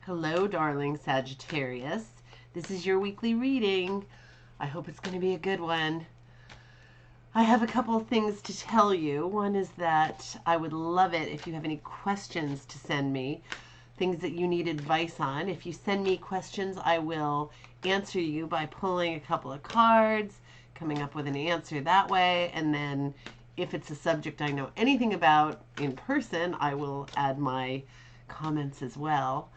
Hello, darling Sagittarius. This is your weekly reading. I hope it's going to be a good one. I have a couple of things to tell you. One is that I would love it if you have any questions to send me, things that you need advice on. If you send me questions, I will answer you by pulling a couple of cards, coming up with an answer that way, and then if it's a subject I know anything about in person, I will add my comments as well.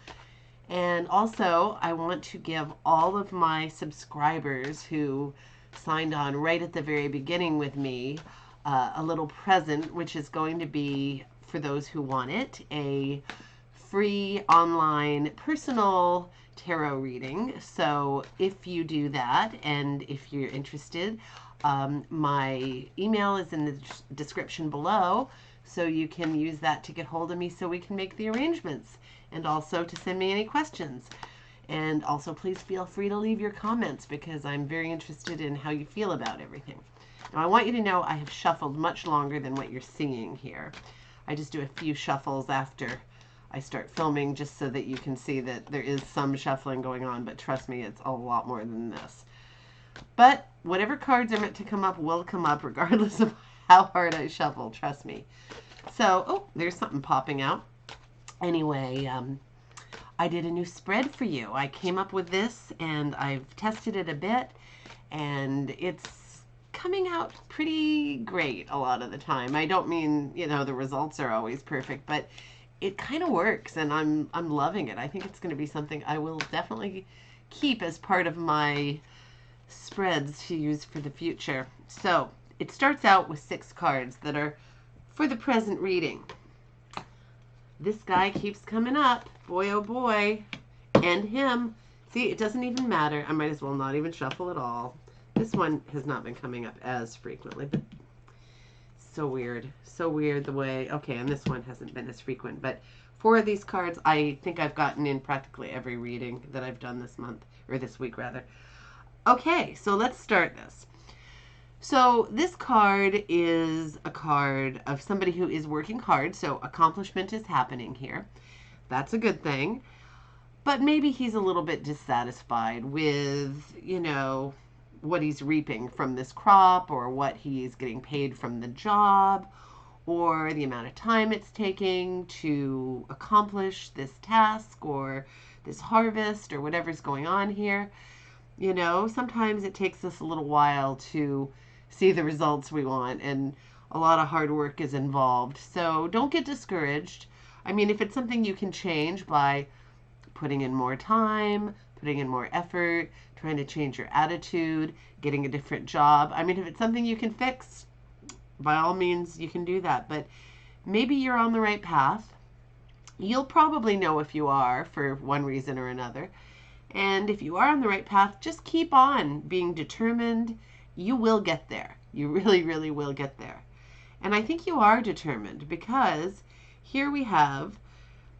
And also, I want to give all of my subscribers who signed on right at the very beginning with me a little present, which is going to be, for those who want it, a free online personal tarot reading. So if you do that and if you're interested, my email is in the description below, so you can use that to get hold of me so we can make the arrangements, and also to send me any questions. And also, please feel free to leave your comments because I'm very interested in how you feel about everything. Now, I want you to know I have shuffled much longer than what you're seeing here. I just do a few shuffles after I start filming just so that you can see that there is some shuffling going on, but trust me, it's a lot more than this. But whatever cards are meant to come up will come up regardless of how hard I shuffle, trust me. So, oh, there's something popping out. Anyway, I did a new spread for you. I came up with this and I've tested it a bit, and it's coming out pretty great a lot of the time. I don't mean, the results are always perfect, but it kind of works, and I'm loving it. I think it's going to be something I will definitely keep as part of my spreads to use for the future. So it starts out with 6 cards that are for the present reading. This guy keeps coming up. Boy, oh boy. And him. See, it doesn't even matter. I might as well not even shuffle at all. This one has not been coming up as frequently, but so weird. So weird the way... Okay, and this one hasn't been as frequent, but 4 of these cards I think I've gotten in practically every reading that I've done this month, or this week rather. Okay, so let's start this. So this card is a card of somebody who is working hard, so accomplishment is happening here. That's a good thing. But maybe he's a little bit dissatisfied with, what he's reaping from this crop, or what he's getting paid from the job, or the amount of time it's taking to accomplish this task or this harvest or whatever's going on here. Sometimes it takes us a little while to see the results we want, and a lot of hard work is involved. So don't get discouraged. I mean, if it's something you can change by putting in more time, putting in more effort, trying to change your attitude, getting a different job. I mean, if it's something you can fix, by all means, you can do that. But maybe you're on the right path. You'll probably know if you are for one reason or another. And if you are on the right path, just keep on being determined. You will get there. You really, really will get there. And I think you are determined, because here we have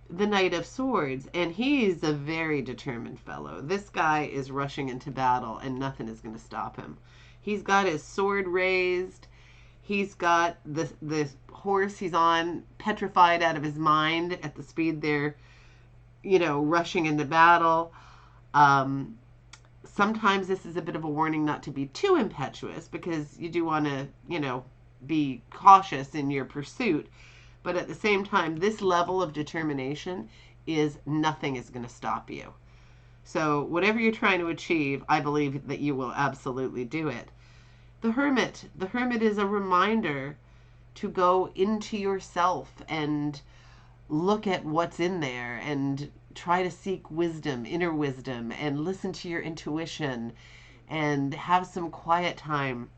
the Knight of Swords, and he's a very determined fellow. This guy is rushing into battle, and nothing is going to stop him. He's got his sword raised. He's got the horse he's on petrified out of his mind at the speed they're, rushing into battle. Sometimes this is a bit of a warning not to be too impetuous, because you do want to, be cautious in your pursuit. But at the same time, this level of determination is nothing is going to stop you. So whatever you're trying to achieve, I believe that you will absolutely do it. The Hermit is a reminder to go into yourself and look at what's in there and try to seek wisdom, inner wisdom, and listen to your intuition and have some quiet time.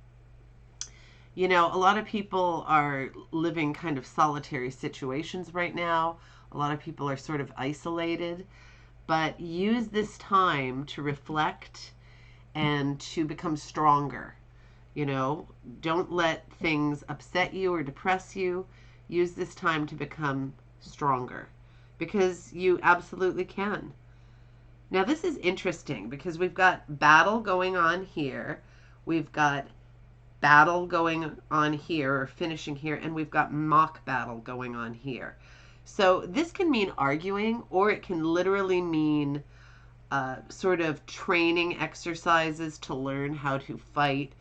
A lot of people are living kind of solitary situations right now. A lot of people are sort of isolated, but use this time to reflect and to become stronger. Don't let things upset you or depress you. Use this time to become stronger, because you absolutely can. Now, this is interesting because we've got battle going on here. We've got battle going on here, or finishing here, and we've got mock battle going on here. So this can mean arguing, or it can literally mean sort of training exercises to learn how to fight.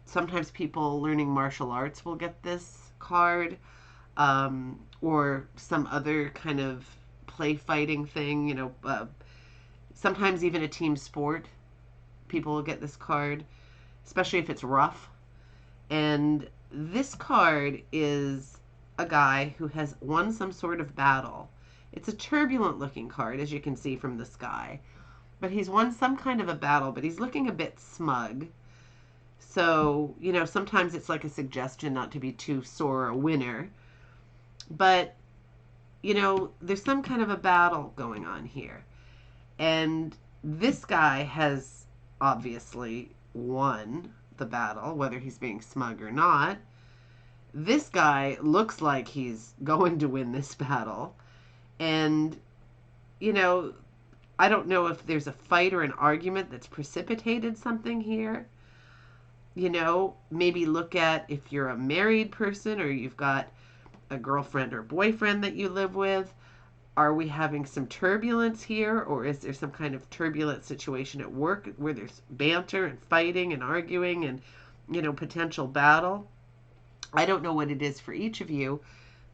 Sometimes people learning martial arts will get this card, or some other kind of play fighting thing. Sometimes even a team sport, people will get this card, especially if it's rough. And this card is a guy who has won some sort of battle. It's a turbulent looking card, as you can see from the sky. But he's won some kind of a battle, but he's looking a bit smug. So, sometimes it's like a suggestion not to be too sore a winner. But, there's some kind of a battle going on here. And this guy has obviously won the battle, whether he's being smug or not. This guy looks like he's going to win this battle. And, I don't know if there's a fight or an argument that's precipitated something here. Maybe look at if you're a married person or you've got a girlfriend or boyfriend that you live with. Are we having some turbulence here, or is there some kind of turbulent situation at work where there's banter and fighting and arguing and, potential battle? I don't know what it is for each of you,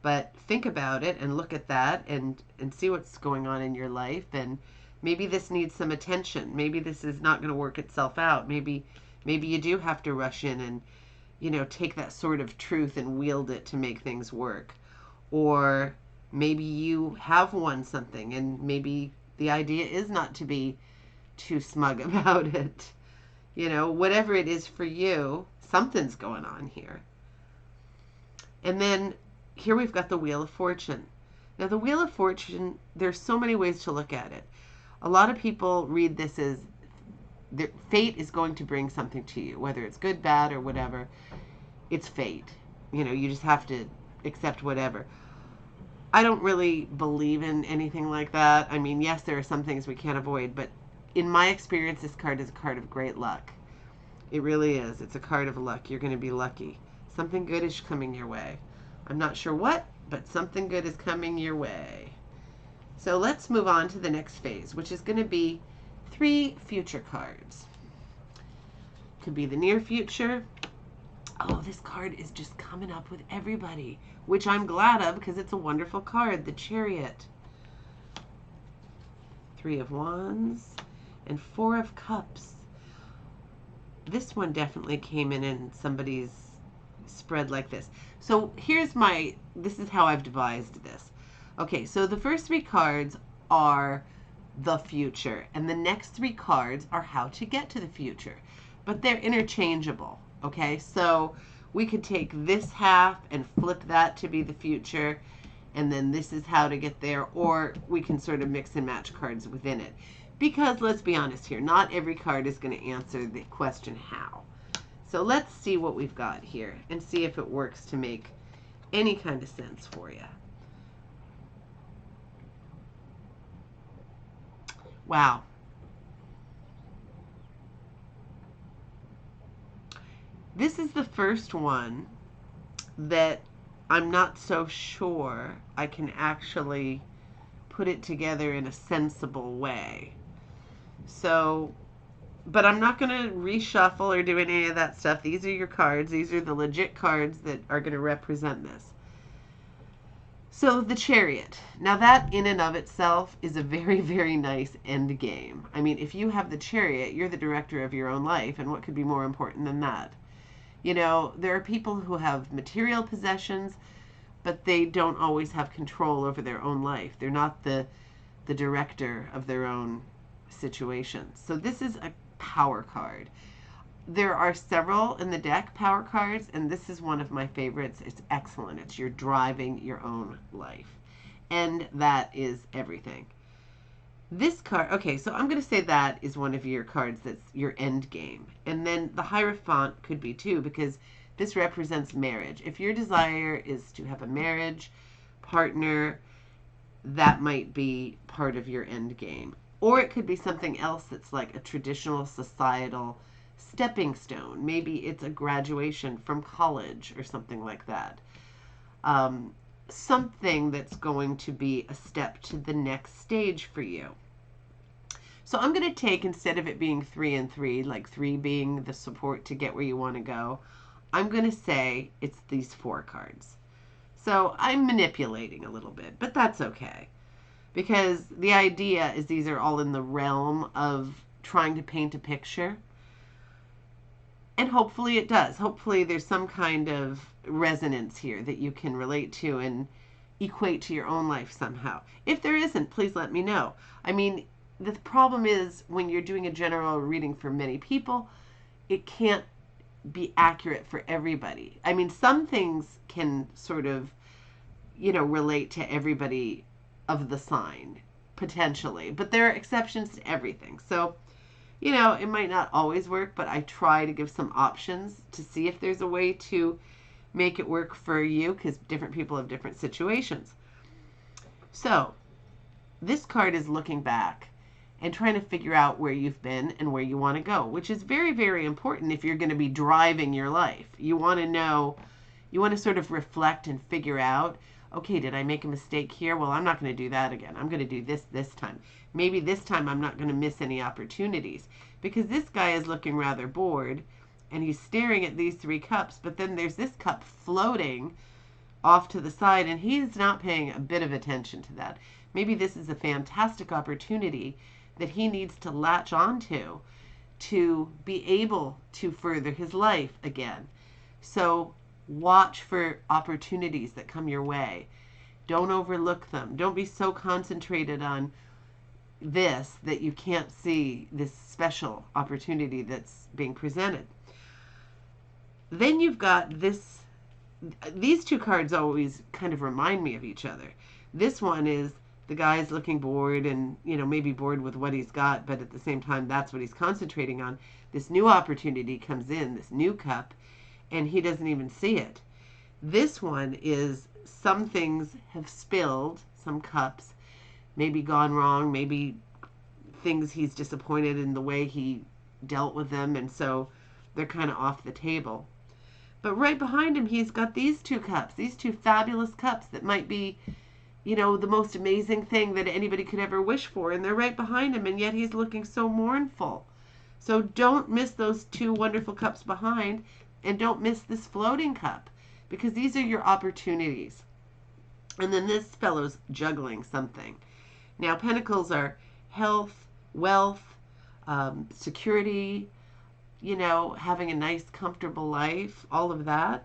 but think about it and look at that and see what's going on in your life. And maybe this needs some attention. Maybe this is not going to work itself out. Maybe you do have to rush in and, take that sort of truth and wield it to make things work. Or maybe you have won something and maybe the idea is not to be too smug about it. Whatever it is for you, something's going on here. And then here we've got the Wheel of Fortune. Now the Wheel of Fortune, there's so many ways to look at it. A lot of people read this as fate is going to bring something to you, whether it's good, bad, or whatever. It's fate. You just have to accept whatever. I don't really believe in anything like that. I mean, yes, there are some things we can't avoid, but in my experience, this card is a card of great luck. It really is. It's a card of luck. You're going to be lucky. Something good is coming your way. I'm not sure what, but something good is coming your way. So let's move on to the next phase, which is going to be 3 future cards. Could be the near future. Oh, this card is just coming up with everybody, which I'm glad of because it's a wonderful card, the Chariot. 3 of Wands and 4 of Cups. This one definitely came in somebody's spread like this. So this is how I've devised this. Okay, so the first 3 cards are the future, and the next 3 cards are how to get to the future, but they're interchangeable. Okay, so we could take this half and flip that to be the future, and then this is how to get there, or we can sort of mix and match cards within it. Because let's be honest here, not every card is going to answer the question how. So let's see what we've got here and see if it works to make any kind of sense for you. Wow. This is the first one that I'm not so sure I can actually put it together in a sensible way. So, but I'm not going to reshuffle or do any of that stuff. These are your cards. These are the legit cards that are going to represent this. So the Chariot. Now that in and of itself is a very, very nice end game. I mean, if you have the Chariot, you're the director of your own life, and what could be more important than that? There are people who have material possessions, but they don't always have control over their own life. They're not the director of their own situations. So this is a power card. There are several in the deck, power cards, and this is one of my favorites. It's excellent. It's you're driving your own life. And that is everything. This card, okay, so I'm going to say that is one of your cards that's your end game. And then the Hierophant could be too, because this represents marriage. If your desire is to have a marriage partner, that might be part of your end game. Or it could be something else that's like a traditional societal stepping stone. Maybe it's a graduation from college or something like that. something that's going to be a step to the next stage for you. So I'm going to take, instead of it being 3 and 3, like 3 being the support to get where you want to go, I'm going to say it's these 4 cards. So I'm manipulating a little bit, but that's okay. Because the idea is these are all in the realm of trying to paint a picture. And hopefully it does. Hopefully there's some kind of resonance here that you can relate to and equate to your own life somehow. If there isn't, please let me know. I mean, the problem is when you're doing a general reading for many people, it can't be accurate for everybody. I mean, some things can sort of, relate to everybody of the sign, potentially, but there are exceptions to everything. So, it might not always work, but I try to give some options to see if there's a way to make it work for you, because different people have different situations. So, this card is looking back and trying to figure out where you've been and where you want to go, which is very, very important if you're going to be driving your life. You want to know, you want to sort of reflect and figure out, okay, did I make a mistake here? Well, I'm not going to do that again. I'm going to do this time. Maybe this time I'm not going to miss any opportunities, because this guy is looking rather bored and he's staring at these 3 cups, but then there's this cup floating off to the side and he's not paying a bit of attention to that. Maybe this is a fantastic opportunity that he needs to latch onto to be able to further his life again. So watch for opportunities that come your way. Don't overlook them. Don't be so concentrated on this that you can't see this special opportunity that's being presented. Then you've got this. These 2 cards always kind of remind me of each other. This one is the guy's looking bored and, maybe bored with what he's got, but at the same time, that's what he's concentrating on. This new opportunity comes in, this new cup, and he doesn't even see it. This one is some things have spilled, some cups, maybe gone wrong, maybe things he's disappointed in the way he dealt with them, and so they're kind of off the table. But right behind him, he's got these 2 cups, these 2 fabulous cups that might be, the most amazing thing that anybody could ever wish for, and they're right behind him, and yet he's looking so mournful. So don't miss those 2 wonderful cups behind, and don't miss this floating cup, because these are your opportunities. And then this fellow's juggling something. Now, pentacles are health, wealth, security, having a nice, comfortable life, all of that.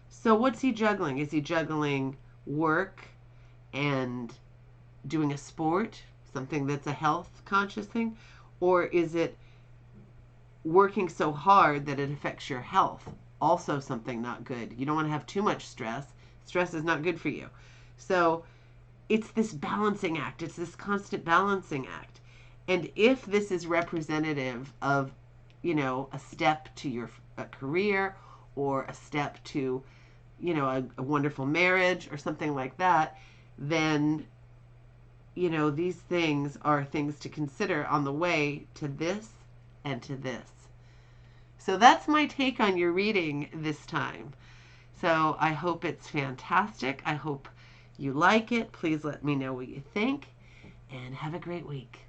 So what's he juggling? Is he juggling work and doing a sport, something that's a health conscious thing? Or is it working so hard that it affects your health? Also something not good. You don't want to have too much stress. Stress is not good for you. So it's this balancing act. It's this constant balancing act. And if this is representative of, a step to your career, or a step to, a wonderful marriage or something like that, then, these things are things to consider on the way to this and to this. So that's my take on your reading this time. So I hope it's fantastic. I hope you like it. Please let me know what you think, and have a great week.